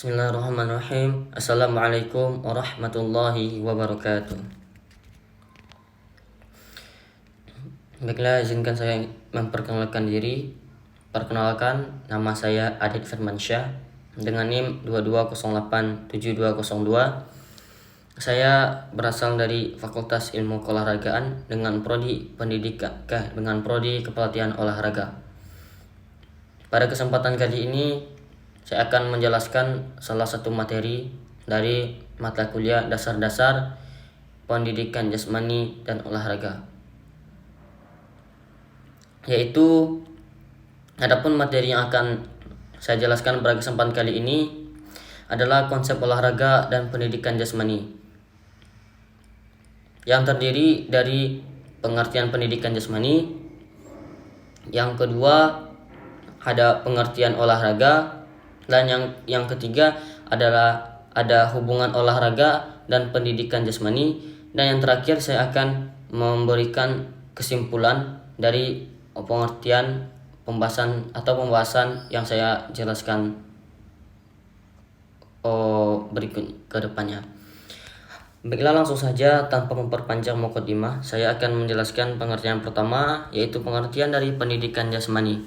Bismillahirrahmanirrahim. Assalamualaikum warahmatullahi wabarakatuh. Baiklah, izinkan saya memperkenalkan diri. Perkenalkan, nama saya Adit Firmansyah dengan NIM 22087202. Saya berasal dari Fakultas Ilmu Keolahragaan dengan prodi Kepelatihan Olahraga. Pada kesempatan kali ini saya akan menjelaskan salah satu materi dari mata kuliah dasar-dasar pendidikan jasmani dan olahraga. Yaitu, adapun materi yang akan saya jelaskan pada kesempatan kali ini adalah konsep olahraga dan pendidikan jasmani, yang terdiri dari pengertian pendidikan jasmani. Yang kedua ada pengertian olahraga, dan yang ketiga adalah ada hubungan olahraga dan pendidikan jasmani, dan yang terakhir saya akan memberikan kesimpulan dari pengertian pembahasan yang saya jelaskan berikut ke depannya. Baiklah, langsung saja tanpa memperpanjang mukadimah, saya akan menjelaskan pengertian pertama, yaitu pengertian dari pendidikan jasmani.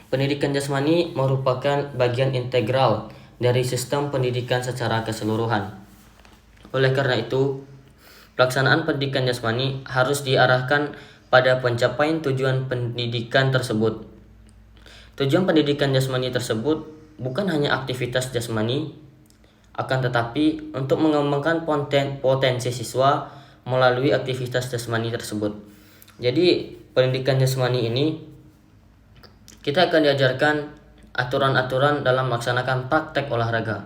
Pendidikan jasmani merupakan bagian integral dari sistem pendidikan secara keseluruhan. Oleh karena itu, pelaksanaan pendidikan jasmani harus diarahkan pada pencapaian tujuan pendidikan tersebut. Tujuan pendidikan jasmani tersebut bukan hanya aktivitas jasmani, akan tetapi untuk mengembangkan potensi siswa melalui aktivitas jasmani tersebut. Jadi, pendidikan jasmani ini kita akan diajarkan aturan-aturan dalam melaksanakan praktek olahraga.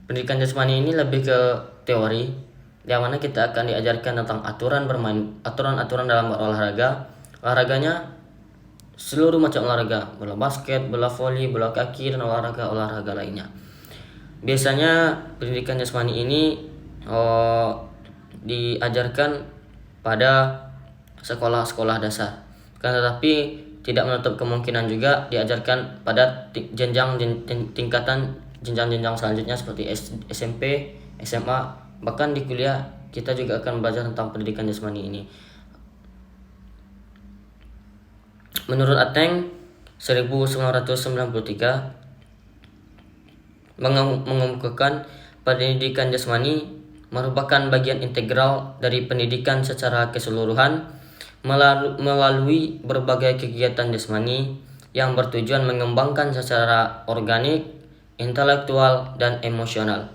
Pendidikan jasmani ini lebih ke teori, yang mana kita akan diajarkan tentang aturan dalam berolahraga. Olahraganya seluruh macam olahraga, bola basket, bola voli, bola kaki, dan olahraga lainnya. Biasanya pendidikan jasmani ini diajarkan pada sekolah-sekolah dasar, kan tetapi tidak menutup kemungkinan juga diajarkan pada jenjang selanjutnya seperti SMP, SMA, bahkan di kuliah kita juga akan belajar tentang pendidikan jasmani ini. Menurut Ateng 1993 mengemukakan pendidikan jasmani merupakan bagian integral dari pendidikan secara keseluruhan melalui berbagai kegiatan jasmani yang bertujuan mengembangkan secara organik, intelektual, dan emosional.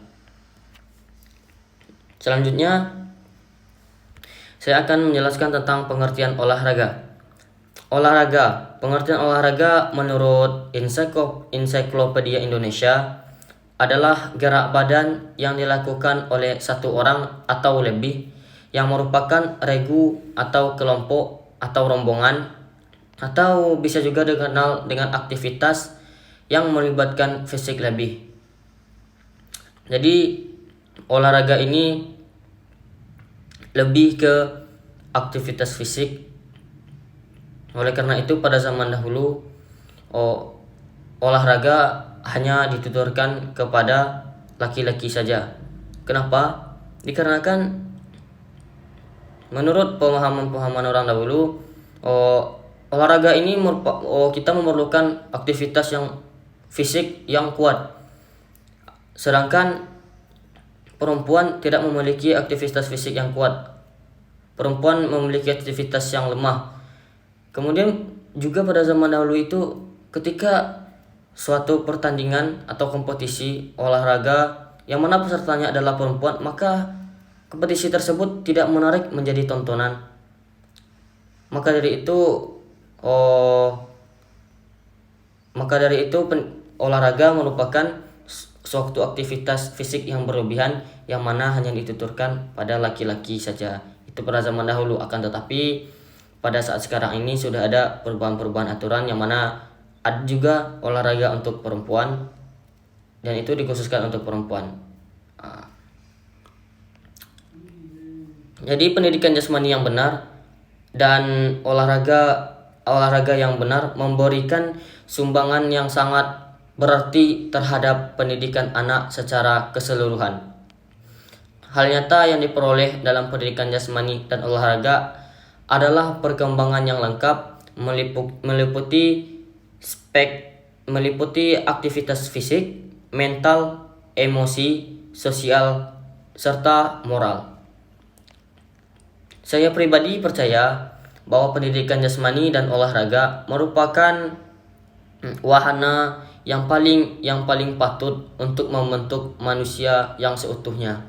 Selanjutnya, saya akan menjelaskan tentang pengertian olahraga. Pengertian olahraga menurut Ensiklopedia Indonesia adalah gerak badan yang dilakukan oleh satu orang atau lebih, yang merupakan regu atau kelompok atau rombongan, atau bisa juga dikenal dengan aktivitas yang melibatkan fisik lebih. Jadi, olahraga ini lebih ke aktivitas fisik. Oleh karena itu, pada zaman dahulu olahraga hanya dituturkan kepada laki-laki saja. Kenapa? Dikarenakan menurut pemahaman orang dahulu, olahraga ini kita memerlukan aktivitas yang fisik yang kuat, sedangkan perempuan tidak memiliki aktivitas fisik yang kuat. Perempuan memiliki aktivitas yang lemah. Kemudian juga pada zaman dahulu itu, ketika suatu pertandingan atau kompetisi olahraga yang mana pesertanya adalah perempuan, maka kompetisi tersebut tidak menarik menjadi tontonan. Maka dari itu olahraga merupakan suatu aktivitas fisik yang berlebihan, yang mana hanya dituturkan pada laki-laki saja. Itu pada zaman dahulu. Akan tetapi pada saat sekarang ini sudah ada perubahan-perubahan aturan, yang mana ada juga olahraga untuk perempuan, dan itu dikhususkan untuk perempuan. Jadi, pendidikan jasmani yang benar dan olahraga yang benar memberikan sumbangan yang sangat berarti terhadap pendidikan anak secara keseluruhan. Hal nyata yang diperoleh dalam pendidikan jasmani dan olahraga adalah perkembangan yang lengkap meliputi aktivitas fisik, mental, emosi, sosial, serta moral. Saya pribadi percaya bahwa pendidikan jasmani dan olahraga merupakan wahana yang paling patut untuk membentuk manusia yang seutuhnya.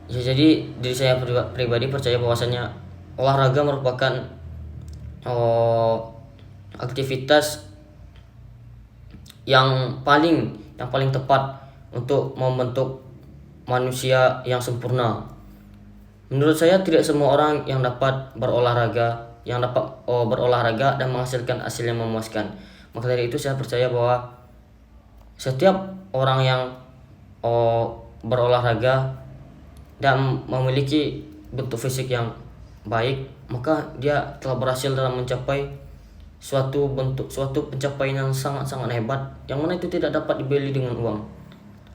Ya, jadi diri saya pribadi percaya bahwasanya olahraga merupakan aktivitas yang paling tepat untuk membentuk manusia yang sempurna. Menurut saya tidak semua orang yang dapat berolahraga dan menghasilkan hasil yang memuaskan. Maka dari itu saya percaya bahwa setiap orang yang berolahraga dan memiliki bentuk fisik yang baik, maka dia telah berhasil dalam mencapai suatu pencapaian yang sangat-sangat hebat, yang mana itu tidak dapat dibeli dengan uang,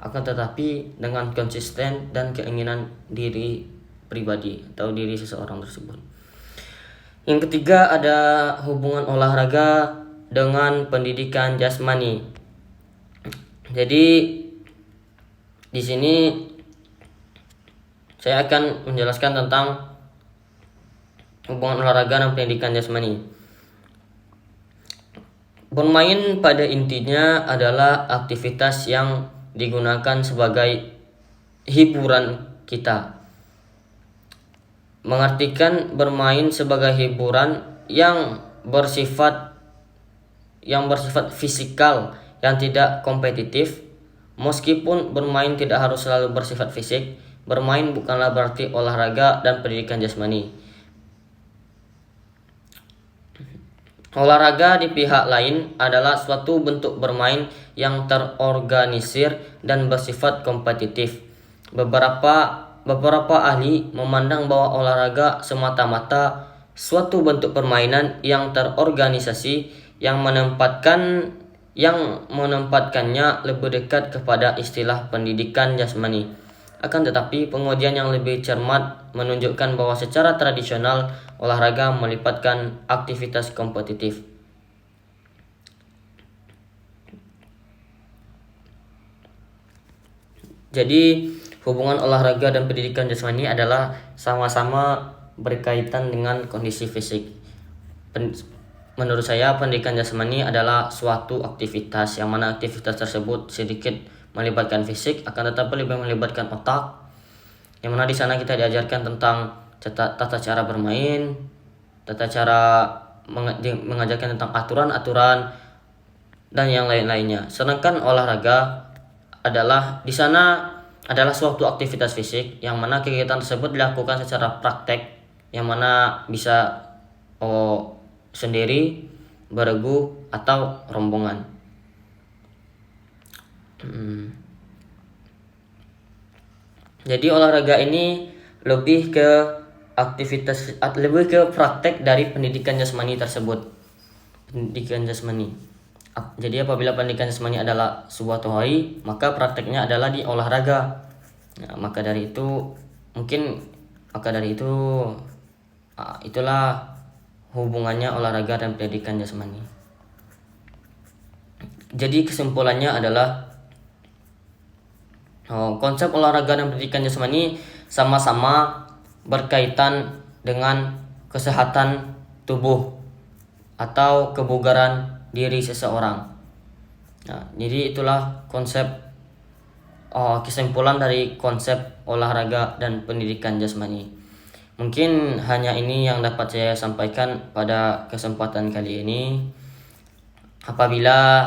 akan tetapi dengan konsisten dan keinginan diri pribadi atau diri seseorang tersebut. Yang ketiga, ada hubungan olahraga dengan pendidikan jasmani. Jadi di sini saya akan menjelaskan tentang hubungan olahraga dan pendidikan jasmani. Bermain pada intinya adalah aktivitas yang digunakan sebagai hiburan kita. Mengartikan bermain sebagai hiburan yang bersifat fisikal, yang tidak kompetitif. Meskipun bermain tidak harus selalu bersifat fisik, bermain bukanlah berarti olahraga dan pendidikan jasmani. Olahraga di pihak lain adalah suatu bentuk bermain yang terorganisir dan bersifat kompetitif. Beberapa ahli memandang bahwa olahraga semata-mata suatu bentuk permainan yang terorganisasi yang menempatkannya lebih dekat kepada istilah pendidikan jasmani. Akan tetapi pengujian yang lebih cermat menunjukkan bahwa secara tradisional olahraga melibatkan aktivitas kompetitif. Jadi hubungan olahraga dan pendidikan jasmani adalah sama-sama berkaitan dengan kondisi fisik. Menurut saya pendidikan jasmani adalah suatu aktivitas yang mana aktivitas tersebut sedikit melibatkan fisik, akan tetapi lebih melibatkan otak, yang mana di sana kita diajarkan tentang tata cara bermain, tata cara mengajarkan tentang aturan-aturan dan yang lain-lainnya. Sedangkan olahraga di sana adalah suatu aktivitas fisik yang mana kegiatan tersebut dilakukan secara praktek, yang mana bisa sendiri, beregu, atau rombongan. Jadi olahraga ini lebih ke praktek dari pendidikan jasmani tersebut. Pendidikan jasmani. Jadi apabila pendidikan jasmani adalah sebuah teori, maka prakteknya adalah di olahraga. Nah, maka dari itu itulah hubungannya olahraga dan pendidikan jasmani. Jadi kesimpulannya adalah konsep olahraga dan pendidikan jasmani sama-sama berkaitan dengan kesehatan tubuh atau kebugaran diri seseorang. Nah, jadi itulah kesimpulan dari konsep olahraga dan pendidikan jasmani. Mungkin hanya ini yang dapat saya sampaikan pada kesempatan kali ini. Apabila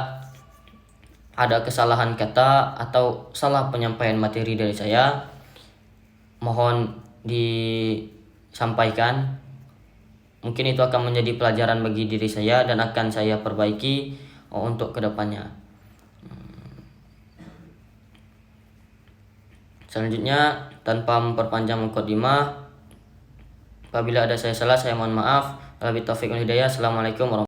ada kesalahan kata atau salah penyampaian materi dari saya, mohon disampaikan. Mungkin itu akan menjadi pelajaran bagi diri saya dan akan saya perbaiki untuk kedepannya. Selanjutnya, tanpa memperpanjang mukadimah, apabila ada saya salah, saya mohon maaf. Wabillahi taufiq wal hidayah. Assalamualaikum warahmatullahi wabarakatuh.